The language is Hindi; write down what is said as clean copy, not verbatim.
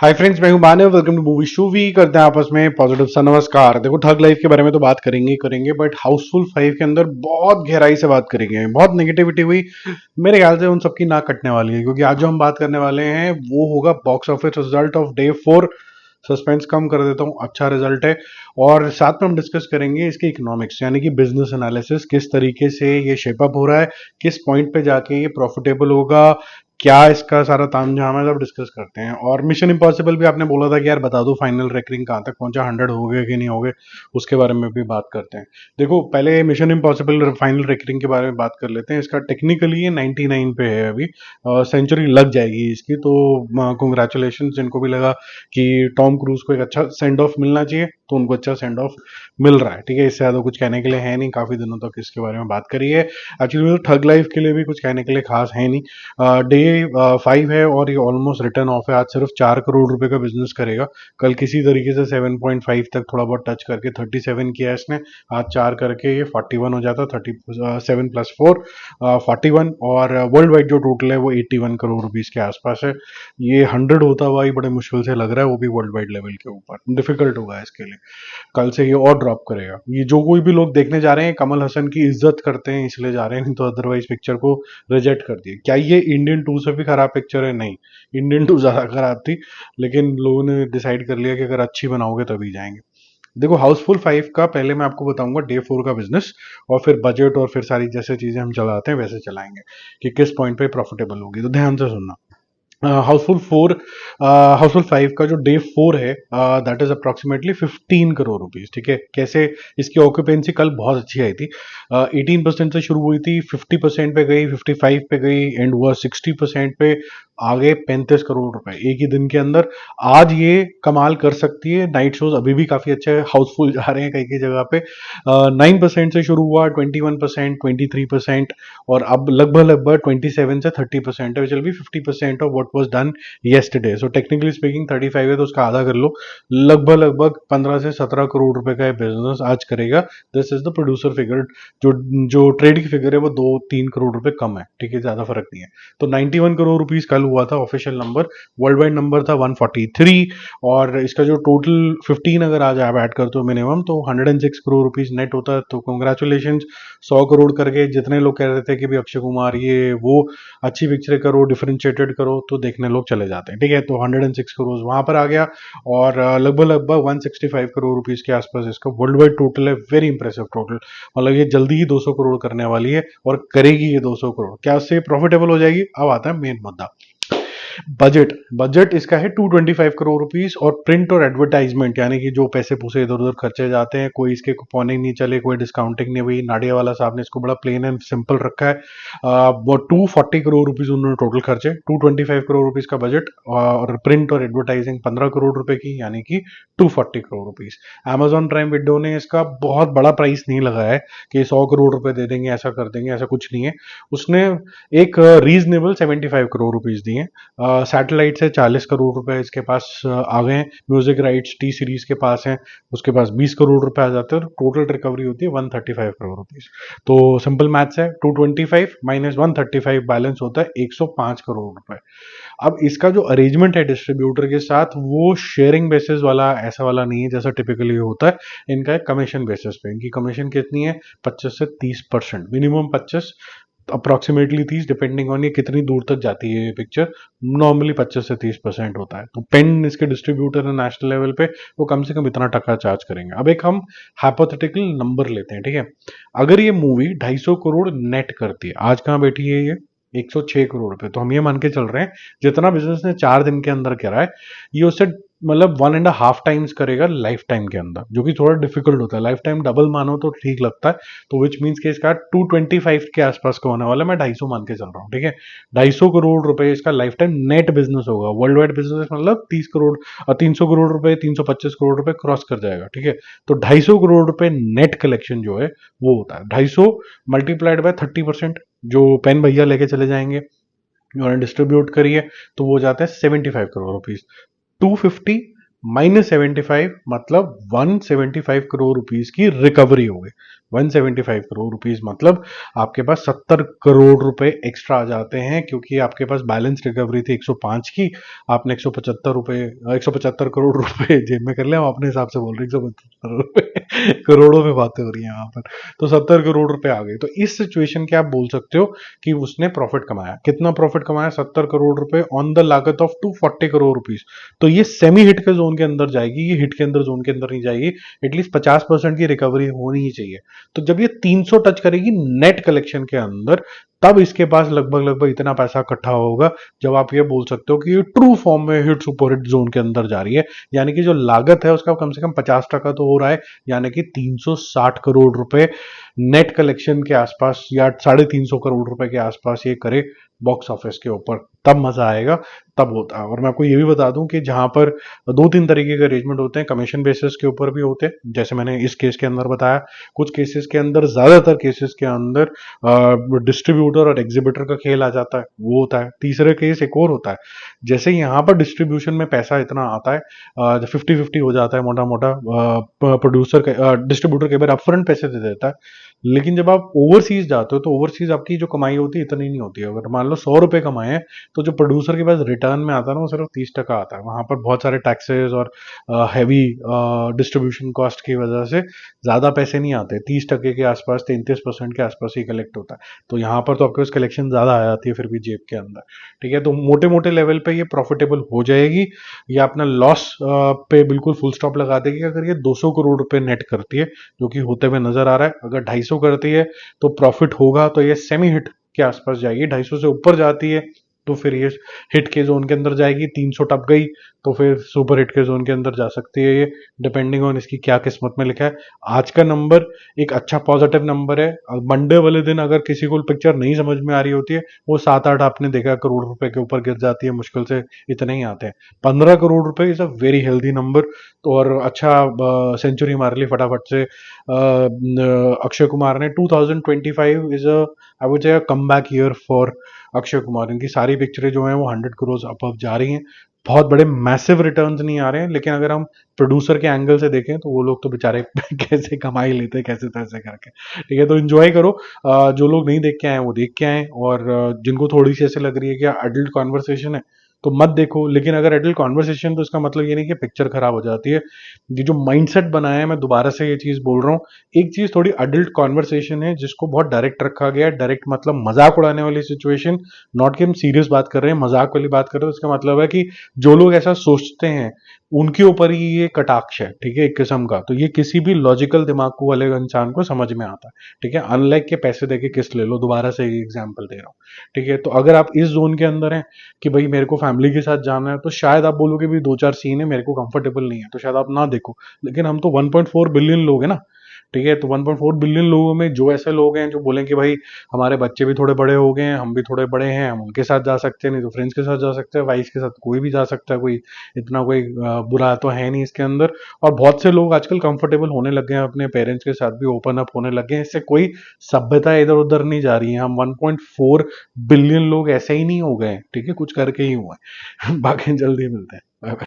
हाय फ्रेंड्स, मैं हूं Manav. Welcome to movie shoovie. करते हैं आपस में पॉजिटिव सा नमस्कार। देखो, ठग लाइफ के बारे में तो बात करेंगे ही करेंगे, बट हाउसफुल 5 के अंदर बहुत गहराई से बात करेंगे। बहुत नेगेटिविटी हुई, मेरे ख्याल से उन सबकी नाक कटने वाली है, क्योंकि आज जो हम बात करने वाले हैं वो होगा box office result of day 4। Suspense कम कर देता हूँ, अच्छा रिजल्ट है। और साथ में हम डिस्कस करेंगे इसके इकोनॉमिक्स, यानी कि बिजनेस एनालिसिस, किस तरीके से ये शेपअप हो रहा है, किस पॉइंट पे जाके ये प्रॉफिटेबल होगा, क्या इसका सारा तामझाम है, सब डिस्कस करते हैं। और मिशन इम्पॉसिबल भी आपने बोला था कि यार बता दो फाइनल रेकरिंग कहाँ तक पहुंचा, 100 हो गए कि नहीं हो गए, उसके बारे में भी बात करते हैं। देखो, पहले मिशन इम्पॉसिबल फाइनल रेकरिंग के बारे में बात कर लेते हैं। इसका टेक्निकली ये 99 पे है अभी, सेंचुरी लग जाएगी इसकी, तो कंग्रेचुलेशन जिनको भी लगा कि टॉम क्रूज को एक अच्छा सेंड ऑफ मिलना चाहिए, तो उनको अच्छा सेंड ऑफ मिल रहा है। ठीक है, इससे ज़्यादा कुछ कहने के लिए है नहीं, काफ़ी दिनों तक इसके बारे में बात करी है। एक्चुअली तो ठग लाइफ के लिए भी कुछ कहने के लिए खास है नहीं। डे 5 है और ये ऑलमोस्ट रिटर्न ऑफ है। आज सिर्फ 4 करोड़ रुपए का बिजनेस करेगा। कल किसी तरीके से 7.5 तक थोड़ा बहुत टच करके 37 किया इसने। आज 4 करके ये 41 हो जाता, 37 + 4 41। और वर्ल्ड वाइड जो टोटल है वो 81 करोड़ रुपीज के आसपास है। ये 100 होता हुआ ही बड़े मुश्किल से लग रहा है, वो भी वर्ल्ड वाइड लेवल के ऊपर। डिफिकल्ट होगा इसके लिए। कल से ये और ड्रॉप करेगा। ये जो कोई भी लोग देखने जा रहे हैं कमल हसन की इज्जत करते हैं इसलिए जा रहे हैं, नहीं तो अदरवाइज पिक्चर को रिजेक्ट कर दिए। क्या ये इंडियन 2 से भी खराब पिक्चर है? नहीं, इंडियन 2 ज्यादा खराब थी, लेकिन लोगों ने डिसाइड कर लिया कि अगर अच्छी बनाओगे तभी जाएंगे। देखो, हाउसफुल 5 का पहले मैं आपको बताऊंगा डे 4 का बिजनेस, और फिर बजट, और फिर सारी जैसे चीजें हम चलाते हैं वैसे चलाएंगे कि किस पॉइंट पे प्रॉफिटेबल होगी। तो ध्यान से सुनना। हाउसफुल 5 का जो डे 4 है, that is approximately 15 crore rupees. ठीक है, कैसे? इसकी ऑक्यूपेंसी कल बहुत अच्छी आई थी। 18% से शुरू हुई थी, 50% पे गई, 55 पे गई, एंड हुआ 60% पे। आगे 35 करोड़ रुपए एक ही दिन के अंदर। आज ये कमाल कर सकती है। नाइट शोज अभी भी काफी अच्छे हाउसफुल जा रहे हैं कई कई जगह पे। 9% से शुरू हुआ, 21%, 23%, और अब लगभग लगभग 27 से 30% है, which will be 50% of what was done yesterday. So technically speaking 35 है तो उसका आधा कर लो। लगभग लगभग 15 से 17 करोड़ रुपए का बिजनेस आज करेगा। This is the producer figure. जो जो ट्रेड की फिगर है वो 2-3 करोड़ रुपए कम है। ठीक है, ज्यादा फर्क नहीं है। तो 91 करोड़ रुपीज कल हुआ था official number. World wide number था 143। और इसका जो टोटल 15 अगर आज आप ऐड करते हो मिनिमम, तो 106 करोड़ रुपीज नेट होता है। तो कंग्रेचुलेशन, 100 करोड़ करके जितने लोग कह रहे थे कि भी अक्षय कुमार ये वो अच्छी पिक्चर करो, डिफरेंशिएटेड करो, तो देखने लोग चले जाते हैं। ठीक है, तो 106 करोड़ वहां पर आ गया। और लगभग लगभग 165 करोड़ रुपीज के आसपास इसका वर्ल्ड वाइड टोटल है। Very impressive total. मतलब ये जल्दी ही 200 करोड़ करने वाली है, और करेगी ये 200 करोड़। क्या उससे प्रॉफिटेबल हो जाएगी? अब आता है मेन मुद्दा। बजट बजट इसका है 225 करोड़ रुपीस। और प्रिंट और एडवर्टाइजमेंट, यानी कि जो पैसे पूसे इधर उधर खर्चे जाते हैं, कोई इसके कुपनिंग नहीं चले, कोई डिस्काउंटिंग नहीं हुई। नाडिया वाला साहब ने इसको बड़ा प्लेन एंड सिंपल रखा है। वो 240 करोड़ रुपीस उन्होंने टोटल खर्चे, 225 करोड़ रुपीस का बजट। और प्रिंट और एडवर्टाइजिंग 15 करोड़ रुपए की, यानी कि 240 crore rupees. Amazon prime video ने इसका बहुत बड़ा प्राइस नहीं लगाया है कि 100 करोड़ रुपए दे देंगे, ऐसा कर देंगे, ऐसा कुछ नहीं है। उसने एक रीजनेबल 75 करोड़ रुपीस दिए। सैटेलाइट से 40 करोड़ रुपए इसके पास आ गए हैं। म्यूजिक राइट्स टी सीरीज के पास हैं, उसके पास 20 करोड़ रुपए आ जाते हैं, और टोटल रिकवरी होती है 135 करोड़ रुपीस। तो सिंपल मैथ्स है, 225 माइनस 135 बैलेंस होता है 105 करोड़ रुपए। अब इसका जो अरेंजमेंट है डिस्ट्रीब्यूटर के साथ, वो शेयरिंग बेसिस वाला ऐसा वाला नहीं है जैसा टिपिकली होता है। इनका एक कमीशन बेसिस पे। इनकी कमीशन कितनी है? 25 से 30%, मिनिमम 25, अप्रोक्सीमेटली 30, डिपेंडिंग ऑन ये कितनी दूर तक जाती है ये पिक्चर। नॉर्मली 25 से 30% होता है। तो पेन इसके डिस्ट्रीब्यूटर है नेशनल लेवल पे, वो कम से कम इतना टका चार्ज करेंगे। अब एक हम हाइपोथेटिकल नंबर लेते हैं। ठीक है, अगर ये मूवी 250 करोड़ नेट करती है, आज कहाँ बैठी है ये? 106 करोड़ रुपए। तो हम ये मान के चल रहे हैं जितना बिजनेस ने 4 दिन के अंदर करा है, ये उससे मतलब 1.5 टाइम्स करेगा लाइफ टाइम के अंदर, जो कि थोड़ा डिफिकल्ट होता है। लाइफ टाइम डबल मानो तो ठीक लगता है। तो विच मीन्स के इसका 225 के आसपास का होने वाला है। मैं 250 मान के चल रहा हूँ। ठीक है, 250 करोड़ रुपए इसका लाइफ टाइम नेट बिजनेस होगा। वर्ल्ड वाइड बिजनेस मतलब 30 करोड़, 300 करोड़ रुपए, 325 करोड़ रुपए क्रॉस कर जाएगा। ठीक है, तो 250 करोड़ रुपए नेट कलेक्शन जो है वो होता है। 250 मल्टीप्लाइड बाय 30%, जो पेन भैया लेके चले जाएंगे, उन्होंने डिस्ट्रीब्यूट करी है, तो वो जाता है 75 करोड़ रुपीज। 250 -75 मतलब 175 करोड़ रुपीस की रिकवरी हो गई। 175 करोड़ रुपीस मतलब आपके पास 70 करोड़ रुपए एक्स्ट्रा आ जाते हैं, क्योंकि आपके पास बैलेंस रिकवरी थी 105 की, आपने 175 करोड़ रुपए जेब में कर लिया। हम अपने हिसाब से बोल रहे हैं 175 रुपए करोड़ों में बातें हो रही हैं यहाँ पर। तो 70 करोड़ रुपए आ गए। तो इस सिचुएशन के आप बोल सकते हो कि उसने प्रॉफिट कमाया। कितना प्रॉफिट कमाया? 70 करोड़ रुपए ऑन द लागत ऑफ 240 करोड़ रुपीस। तो ये सेमी हिट के जोन के अंदर जाएगी, ये हिट के अंदर जोन के अंदर नहीं जाएगी। एटलीस्ट 50% की रिकवरी होनी ही चाहिए। तो जब ये 300 टच करेगी नेट कलेक्शन के अंदर, तब इसके पास लगभग लगभग इतना पैसा इकट्ठा होगा जब आप ये बोल सकते हो कि ये ट्रू फॉर्म में हिट सुपर हिट जोन के अंदर जा रही है। यानी कि जो लागत है उसका कम से कम 50% तो हो रहा है, यानी कि 360 करोड़ रुपए नेट कलेक्शन के आसपास या 350 करोड़ रुपए के आसपास ये करे बॉक्स ऑफिस के ऊपर, तब मजा आएगा, तब होता है। और मैं आपको ये भी बता दूं कि जहां पर 2-3 तरीके के अरेंजमेंट होते हैं, कमीशन बेसिस के ऊपर भी होते हैं, जैसे मैंने इस केस के अंदर बताया। कुछ केसेस के अंदर, ज्यादातर केसेस के अंदर डिस्ट्रीब्यूटर और एग्जीबिटर का खेल आ जाता है, वो होता है। तीसरे केस एक और होता है, जैसे यहाँ पर डिस्ट्रीब्यूशन में पैसा इतना आता है, 50-50 हो जाता है मोटा मोटा, प्रोड्यूसर डिस्ट्रीब्यूटर कई बार अपफ्रंट पैसे दे देता है। लेकिन जब आप ओवरसीज जाते हो तो ओवरसीज आपकी जो कमाई होती है इतनी नहीं होती है। अगर मान लो 100 रुपए कमाए हैं, तो जो प्रोड्यूसर के पास रिटर्न में आता है ना, वो सिर्फ 30% आता है। वहां पर बहुत सारे टैक्सेस और हैवी डिस्ट्रीब्यूशन कॉस्ट की वजह से ज्यादा पैसे नहीं आते। 30% के आसपास, 33% के आसपास ही कलेक्ट होता है। तो यहाँ पर तो आपके पास कलेक्शन ज्यादा आ जाती है फिर भी जेब के अंदर। ठीक है, तो मोटे मोटे लेवल पे ये प्रॉफिटेबल हो जाएगी, या अपना लॉस पे बिल्कुल फुल स्टॉप लगा देगी अगर ये 200 करोड़ रुपए नेट करती है, जो कि होते हुए नजर आ रहा है। अगर 250 करती है तो प्रॉफिट होगा, तो ये सेमी हिट के आसपास जाएगी। 250 से ऊपर जाती है तो फिर ये हिट के जोन के अंदर जाएगी। 300 टप गई तो फिर सुपर हिट के जोन के अंदर जा सकती है ये, डिपेंडिंग ऑन इसकी क्या किस्मत में लिखा है। आज का नंबर एक अच्छा पॉजिटिव नंबर है। मंडे वाले दिन अगर किसी को पिक्चर नहीं समझ में आ रही होती है, वो 7-8 आपने देखा करोड़ रुपए के ऊपर गिर जाती है, मुश्किल से इतने ही आते हैं। 15 करोड़ रुपए is a very healthy number. तो और अच्छा सेंचुरी मार ली फटाफट से अक्षय कुमार ने। 2025 is a, I would say, come back year for Akshay Kumar. इनकी सारी पिक्चरें जो हैं वो 100 करोड़ अबव जा रही हैं। बहुत बड़े मैसिव रिटर्न्स नहीं आ रहे हैं, लेकिन अगर हम प्रोड्यूसर के एंगल से देखें तो वो लोग तो बेचारे कैसे कमाई लेते हैं, कैसे तैसे करके। ठीक है, तो एंजॉय करो। जो लोग नहीं देख के आए वो देख के आए, और जिनको थोड़ी सी ऐसे लग रही है कि अडल्ट कॉन्वर्सेशन है तो मत देखो। लेकिन अगर एडल्ट कॉन्वर्सेशन, तो इसका मतलब ये नहीं कि पिक्चर खराब हो जाती है। ये जो माइंडसेट बनाया है, मैं दोबारा से ये चीज बोल रहा हूँ, एक चीज थोड़ी अडल्ट कॉन्वर्सेशन है जिसको बहुत डायरेक्ट रखा गया है। डायरेक्ट मतलब मजाक उड़ाने वाली सिचुएशन, नॉट कि हम सीरियस बात कर रहे हैं, मजाक वाली बात कर रहे हैं। तो इसका मतलब है कि जो लोग ऐसा सोचते हैं उनके ऊपर ही ये कटाक्ष है। ठीक है, एक किस्म का। तो ये किसी भी लॉजिकल दिमाग को वाले इंसान को समझ में आता है। ठीक है, अनलाइक के पैसे देके किस्त ले लो, दोबारा से ये एग्जाम्पल दे रहा हूँ। ठीक है, तो अगर आप इस जोन के अंदर हैं कि भाई मेरे को फैमिली के साथ जाना है, तो शायद आप बोलोगे भी 2-4 सीन है मेरे को कंफर्टेबल नहीं है, तो शायद आप ना देखो। लेकिन हम तो 1.4 बिलियन लोग हैं ना। ठीक है, तो 1.4 बिलियन लोगों में जो ऐसे लोग हैं जो बोलें कि भाई हमारे बच्चे भी थोड़े बड़े हो गए हैं, हम भी थोड़े बड़े हैं, हम उनके साथ जा सकते हैं, नहीं तो फ्रेंड्स के साथ जा सकते हैं, वाइफ के साथ कोई भी जा सकता है, कोई इतना कोई बुरा तो है नहीं इसके अंदर। और बहुत से लोग आजकल कंफर्टेबल होने लग गए हैं, अपने पेरेंट्स के साथ भी ओपन अप होने लग गए हैं। इससे कोई सभ्यता इधर उधर नहीं जा रही है। हम 1.4 बिलियन लोग ऐसे ही नहीं हो गए हैं। ठीक है, कुछ करके ही हुए हैं। बाकी जल्दी मिलते हैं।